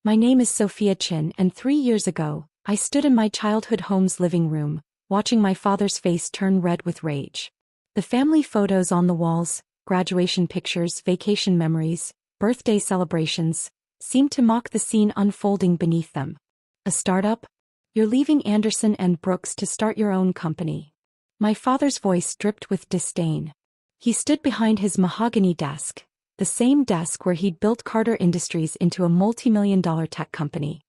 My name is Sophia Chen, and 3 years ago, I stood in my childhood home's living room, watching my father's face turn red with rage. The family photos on the walls, graduation pictures, vacation memories, birthday celebrations, seemed to mock the scene unfolding beneath them. A startup? You're leaving Anderson and Brooks to start your own company. My father's voice dripped with disdain. He stood behind his mahogany desk, the same desk where he'd built Carter Industries into a multi-million-dollar tech company.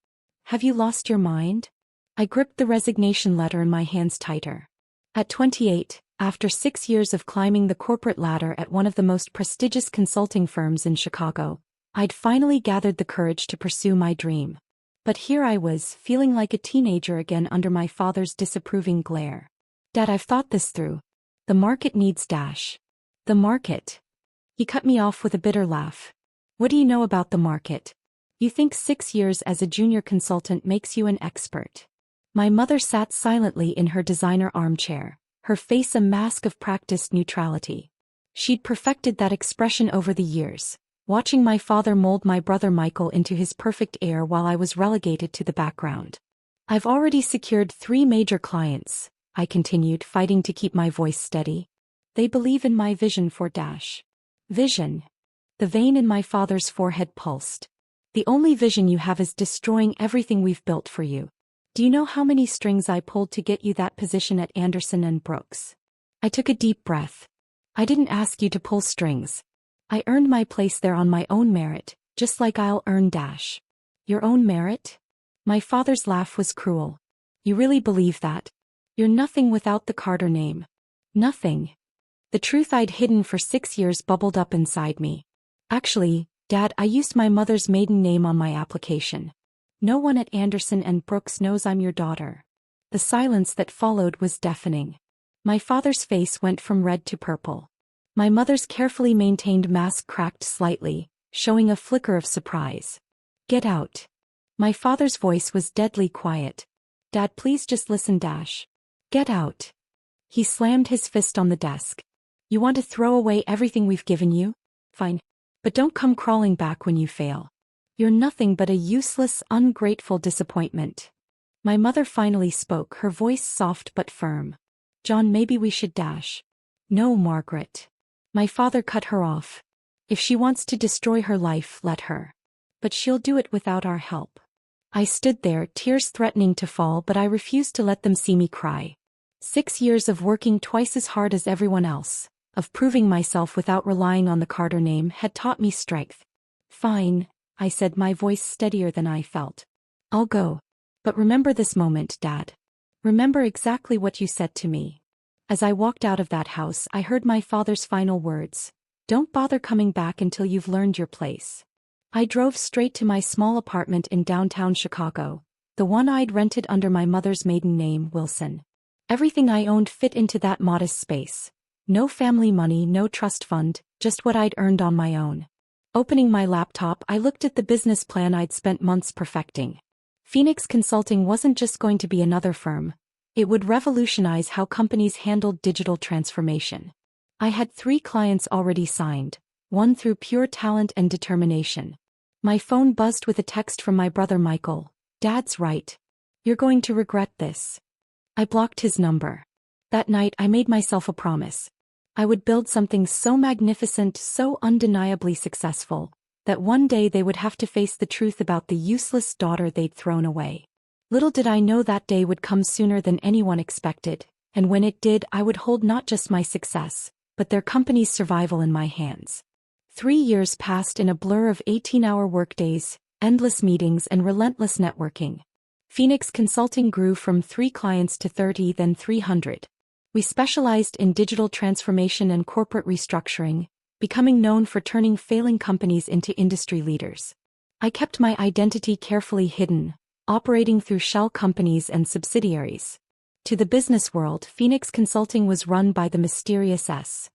Have you lost your mind? I gripped the resignation letter in my hands tighter. At 28, after 6 years of climbing the corporate ladder at one of the most prestigious consulting firms in Chicago, I'd finally gathered the courage to pursue my dream. But here I was, feeling like a teenager again under my father's disapproving glare. Dad, I've thought this through. The market needs dash. The market. He cut me off with a bitter laugh. What do you know about the market? You think 6 years as a junior consultant makes you an expert. My mother sat silently in her designer armchair, her face a mask of practiced neutrality. She'd perfected that expression over the years, watching my father mold my brother Michael into his perfect heir while I was relegated to the background. I've already secured 3 major clients, I continued, fighting to keep my voice steady. They believe in my vision for dash. Vision. The vein in my father's forehead pulsed. The only vision you have is destroying everything we've built for you. Do you know how many strings I pulled to get you that position at Anderson and Brooks? I took a deep breath. I didn't ask you to pull strings. I earned my place there on my own merit, just like I'll earn dash. Your own merit? My father's laugh was cruel. You really believe that? You're nothing without the Carter name. Nothing. The truth I'd hidden for 6 years bubbled up inside me. Actually, Dad, I used my mother's maiden name on my application. No one at Anderson and Brooks knows I'm your daughter. The silence that followed was deafening. My father's face went from red to purple. My mother's carefully maintained mask cracked slightly, showing a flicker of surprise. Get out. My father's voice was deadly quiet. Dad, please just listen, dash. Get out. He slammed his fist on the desk. You want to throw away everything we've given you? Fine. But don't come crawling back when you fail. You're nothing but a useless, ungrateful disappointment. My mother finally spoke, her voice soft but firm. John, maybe we should dash. No, Margaret. My father cut her off. If she wants to destroy her life, let her. But she'll do it without our help. I stood there, tears threatening to fall, but I refused to let them see me cry. 6 years of working twice as hard as everyone else, of proving myself without relying on the Carter name, had taught me strength. Fine, I said, my voice steadier than I felt. I'll go. But remember this moment, Dad. Remember exactly what you said to me. As I walked out of that house, I heard my father's final words. Don't bother coming back until you've learned your place. I drove straight to my small apartment in downtown Chicago, the one I'd rented under my mother's maiden name, Wilson. Everything I owned fit into that modest space. No family money, no trust fund, just what I'd earned on my own. Opening my laptop, I looked at the business plan I'd spent months perfecting. Phoenix Consulting wasn't just going to be another firm. It would revolutionize how companies handled digital transformation. I had 3 clients already signed, one through pure talent and determination. My phone buzzed with a text from my brother Michael. Dad's right. You're going to regret this. I blocked his number. That night I made myself a promise. I would build something so magnificent, so undeniably successful, that one day they would have to face the truth about the useless daughter they'd thrown away. Little did I know that day would come sooner than anyone expected, and when it did, I would hold not just my success, but their company's survival in my hands. 3 years passed in a blur of 18-hour workdays, endless meetings, and relentless networking. Phoenix Consulting grew from 3 clients to 30, then 300. We specialized in digital transformation and corporate restructuring, becoming known for turning failing companies into industry leaders. I kept my identity carefully hidden, operating through shell companies and subsidiaries. To the business world, Phoenix Consulting was run by the mysterious S.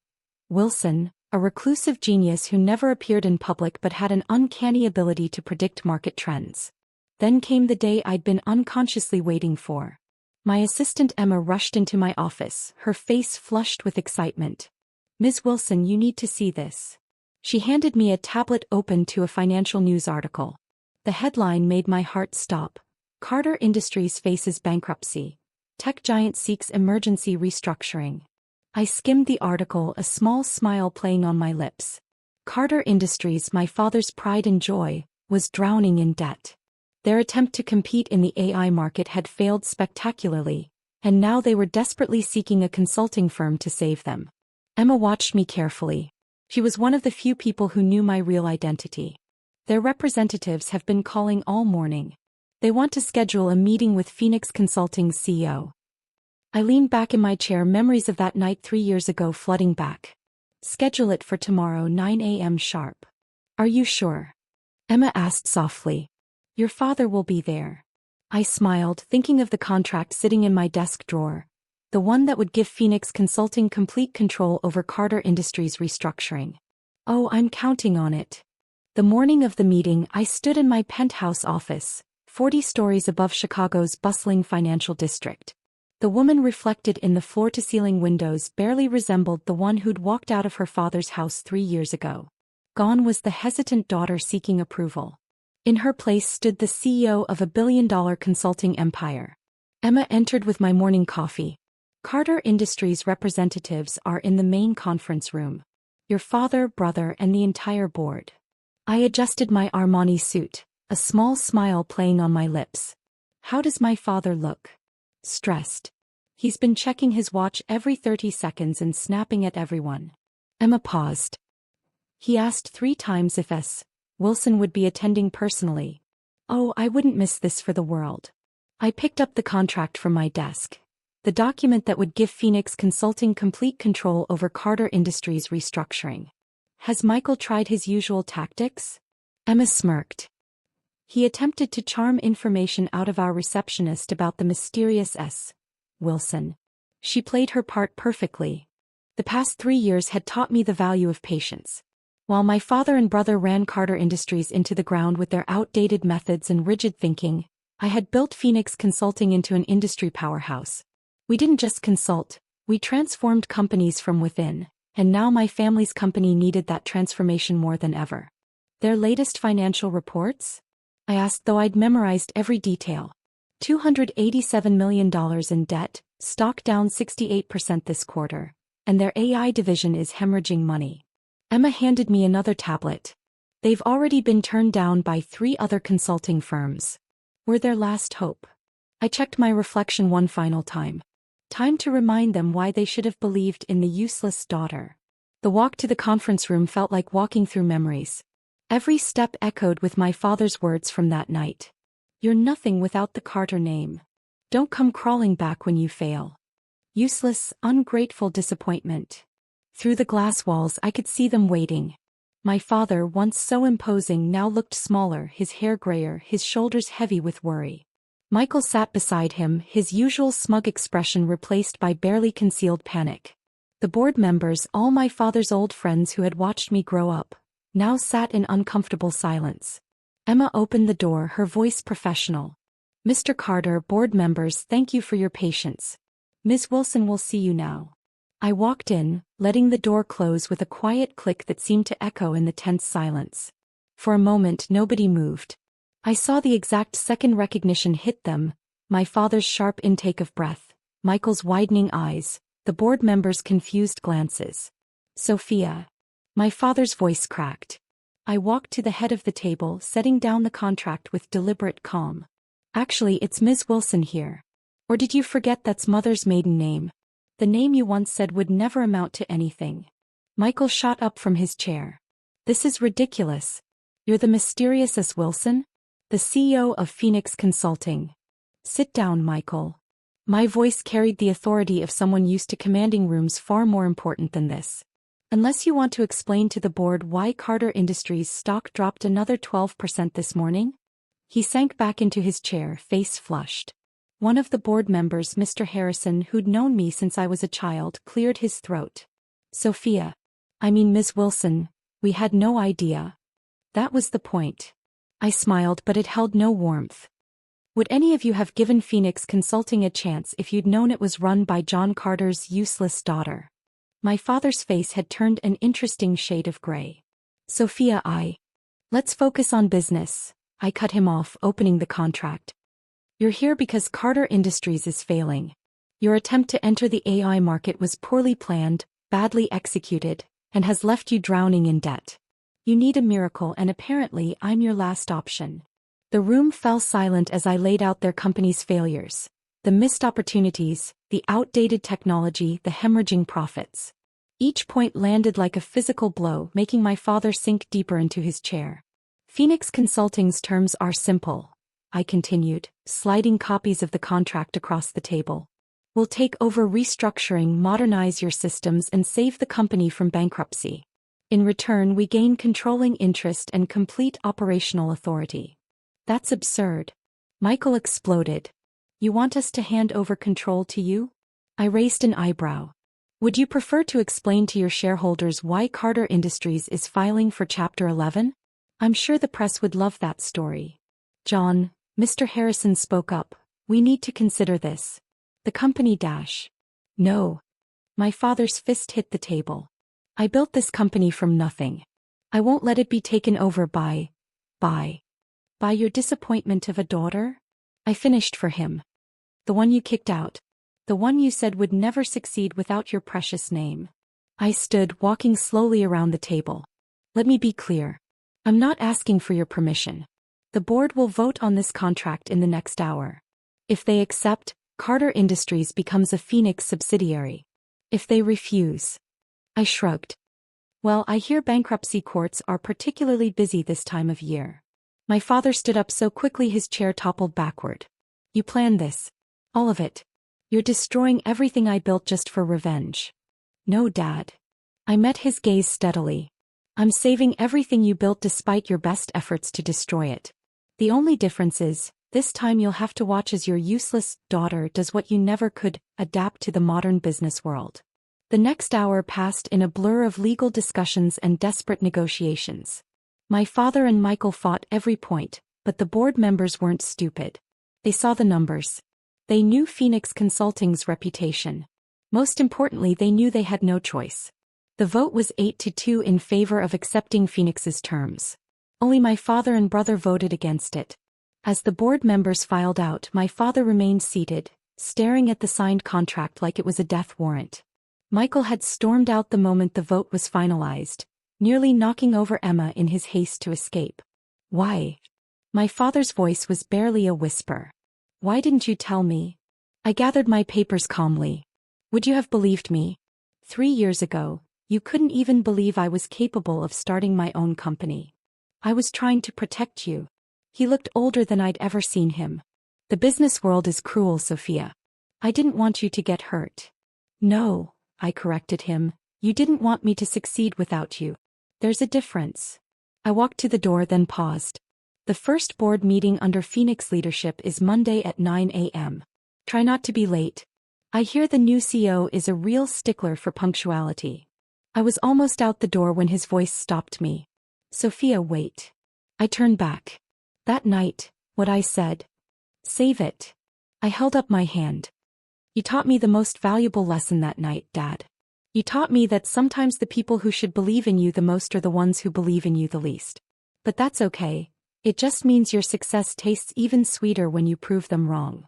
Wilson, a reclusive genius who never appeared in public but had an uncanny ability to predict market trends. Then came the day I'd been unconsciously waiting for. My assistant Emma rushed into my office, her face flushed with excitement. Ms. Wilson, you need to see this. She handed me a tablet open to a financial news article. The headline made my heart stop. Carter Industries faces bankruptcy. Tech giant seeks emergency restructuring. I skimmed the article, a small smile playing on my lips. Carter Industries, my father's pride and joy, was drowning in debt. Their attempt to compete in the AI market had failed spectacularly, and now they were desperately seeking a consulting firm to save them. Emma watched me carefully. She was one of the few people who knew my real identity. Their representatives have been calling all morning. They want to schedule a meeting with Phoenix Consulting's CEO. I leaned back in my chair, memories of that night 3 years ago flooding back. Schedule it for tomorrow 9 a.m. sharp. Are you sure? Emma asked softly. Your father will be there. I smiled, thinking of the contract sitting in my desk drawer, the one that would give Phoenix Consulting complete control over Carter Industries restructuring. Oh, I'm counting on it. The morning of the meeting, I stood in my penthouse office, 40 stories above Chicago's bustling financial district. The woman reflected in the floor-to-ceiling windows barely resembled the one who'd walked out of her father's house 3 years ago. Gone was the hesitant daughter seeking approval. In her place stood the CEO of a billion-dollar consulting empire. Emma entered with my morning coffee. Carter Industries representatives are in the main conference room. Your father, brother, and the entire board. I adjusted my Armani suit, a small smile playing on my lips. How does my father look? Stressed. He's been checking his watch every 30 seconds and snapping at everyone. Emma paused. He asked 3 times if S. Wilson would be attending personally. Oh, I wouldn't miss this for the world. I picked up the contract from my desk. The document that would give Phoenix Consulting complete control over Carter Industries restructuring. Has Michael tried his usual tactics? Emma smirked. He attempted to charm information out of our receptionist about the mysterious S. Wilson. She played her part perfectly. The past 3 years had taught me the value of patience. While my father and brother ran Carter Industries into the ground with their outdated methods and rigid thinking, I had built Phoenix Consulting into an industry powerhouse. We didn't just consult, we transformed companies from within, and now my family's company needed that transformation more than ever. Their latest financial reports? I asked, though I'd memorized every detail. $287 million in debt, stock down 68% this quarter, and their AI division is hemorrhaging money. Emma handed me another tablet. They've already been turned down by 3 other consulting firms. We're their last hope. I checked my reflection one final time. Time to remind them why they should have believed in the useless daughter. The walk to the conference room felt like walking through memories. Every step echoed with my father's words from that night. You're nothing without the Carter name. Don't come crawling back when you fail. Useless, ungrateful disappointment. Through the glass walls I could see them waiting. My father, once so imposing, now looked smaller, his hair grayer, his shoulders heavy with worry. Michael sat beside him, his usual smug expression replaced by barely concealed panic. The board members, all my father's old friends who had watched me grow up, now sat in uncomfortable silence. Emma opened the door, her voice professional. Mr. Carter, board members, thank you for your patience. Ms. Wilson will see you now. I walked in, letting the door close with a quiet click that seemed to echo in the tense silence. For a moment nobody moved. I saw the exact second recognition hit them, my father's sharp intake of breath, Michael's widening eyes, the board members' confused glances. Sophia. My father's voice cracked. I walked to the head of the table, setting down the contract with deliberate calm. Actually, it's Ms. Wilson here. Or did you forget that's Mother's maiden name? The name you once said would never amount to anything. Michael shot up from his chair. This is ridiculous. You're the mysterious S. Wilson? The CEO of Phoenix Consulting. Sit down, Michael. My voice carried the authority of someone used to commanding rooms far more important than this. Unless you want to explain to the board why Carter Industries stock dropped another 12% this morning? He sank back into his chair, face flushed. One of the board members, Mr. Harrison, who'd known me since I was a child, cleared his throat. Sophia. I mean Ms. Wilson, we had no idea. That was the point. I smiled, but it held no warmth. Would any of you have given Phoenix Consulting a chance if you'd known it was run by John Carter's useless daughter? My father's face had turned an interesting shade of gray. Sophia, let's focus on business. I cut him off, opening the contract. You're here because Carter Industries is failing. Your attempt to enter the AI market was poorly planned, badly executed, and has left you drowning in debt. You need a miracle, and apparently I'm your last option. The room fell silent as I laid out their company's failures. The missed opportunities, the outdated technology, the hemorrhaging profits. Each point landed like a physical blow, making my father sink deeper into his chair. Phoenix Consulting's terms are simple, I continued, sliding copies of the contract across the table. We'll take over restructuring, modernize your systems, and save the company from bankruptcy. In return, we gain controlling interest and complete operational authority. That's absurd. Michael exploded. You want us to hand over control to you? I raised an eyebrow. Would you prefer to explain to your shareholders why Carter Industries is filing for Chapter 11? I'm sure the press would love that story. John, Mr. Harrison spoke up. We need to consider this. The company dash. No. My father's fist hit the table. I built this company from nothing. I won't let it be taken over by your disappointment of a daughter? I finished for him. The one you kicked out. The one you said would never succeed without your precious name. I stood, walking slowly around the table. Let me be clear. I'm not asking for your permission. The board will vote on this contract in the next hour. If they accept, Carter Industries becomes a Phoenix subsidiary. If they refuse. I shrugged. Well, I hear bankruptcy courts are particularly busy this time of year. My father stood up so quickly his chair toppled backward. You planned this. All of it. You're destroying everything I built just for revenge. No, Dad. I met his gaze steadily. I'm saving everything you built despite your best efforts to destroy it. The only difference is, this time you'll have to watch as your useless daughter does what you never could, adapt to the modern business world. The next hour passed in a blur of legal discussions and desperate negotiations. My father and Michael fought every point, but the board members weren't stupid. They saw the numbers. They knew Phoenix Consulting's reputation. Most importantly, they knew they had no choice. The vote was 8-2 in favor of accepting Phoenix's terms. Only my father and brother voted against it. As the board members filed out, my father remained seated, staring at the signed contract like it was a death warrant. Michael had stormed out the moment the vote was finalized, nearly knocking over Emma in his haste to escape. Why? My father's voice was barely a whisper. Why didn't you tell me? I gathered my papers calmly. Would you have believed me? 3 years ago, you couldn't even believe I was capable of starting my own company. I was trying to protect you. He looked older than I'd ever seen him. The business world is cruel, Sophia. I didn't want you to get hurt. No, I corrected him. You didn't want me to succeed without you. There's a difference. I walked to the door, then paused. The first board meeting under Phoenix leadership is Monday at 9 a.m. Try not to be late. I hear the new CEO is a real stickler for punctuality. I was almost out the door when his voice stopped me. Sophia, wait. I turned back. That night, what I said. Save it. I held up my hand. You taught me the most valuable lesson that night, Dad. You taught me that sometimes the people who should believe in you the most are the ones who believe in you the least. But that's okay. It just means your success tastes even sweeter when you prove them wrong.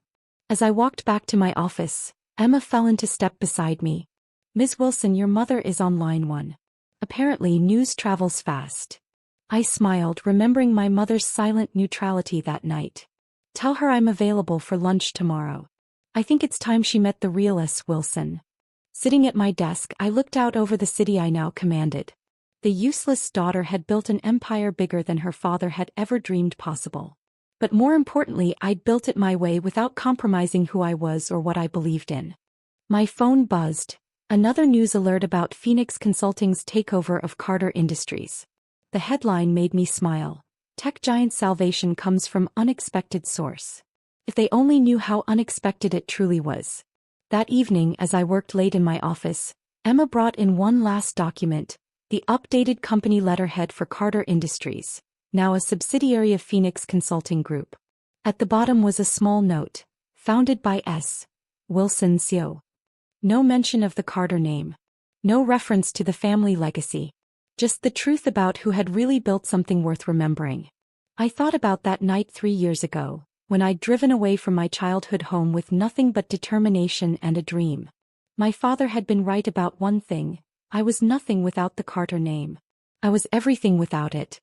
As I walked back to my office, Emma fell into step beside me. Ms. Wilson, your mother is on line 1. Apparently news travels fast. I smiled, remembering my mother's silent neutrality that night. Tell her I'm available for lunch tomorrow. I think it's time she met the real S. Wilson. Sitting at my desk, I looked out over the city I now commanded. The useless daughter had built an empire bigger than her father had ever dreamed possible. But more importantly, I'd built it my way without compromising who I was or what I believed in. My phone buzzed. Another news alert about Phoenix Consulting's takeover of Carter Industries. The headline made me smile. Tech giant salvation comes from unexpected source. If they only knew how unexpected it truly was. That evening, as I worked late in my office, Emma brought in one last document, the updated company letterhead for Carter Industries, now a subsidiary of Phoenix Consulting Group. At the bottom was a small note, founded by S. Wilson CEO. No mention of the Carter name. No reference to the family legacy. Just the truth about who had really built something worth remembering. I thought about that night 3 years ago, when I'd driven away from my childhood home with nothing but determination and a dream. My father had been right about one thing: I was nothing without the Carter name. I was everything without it.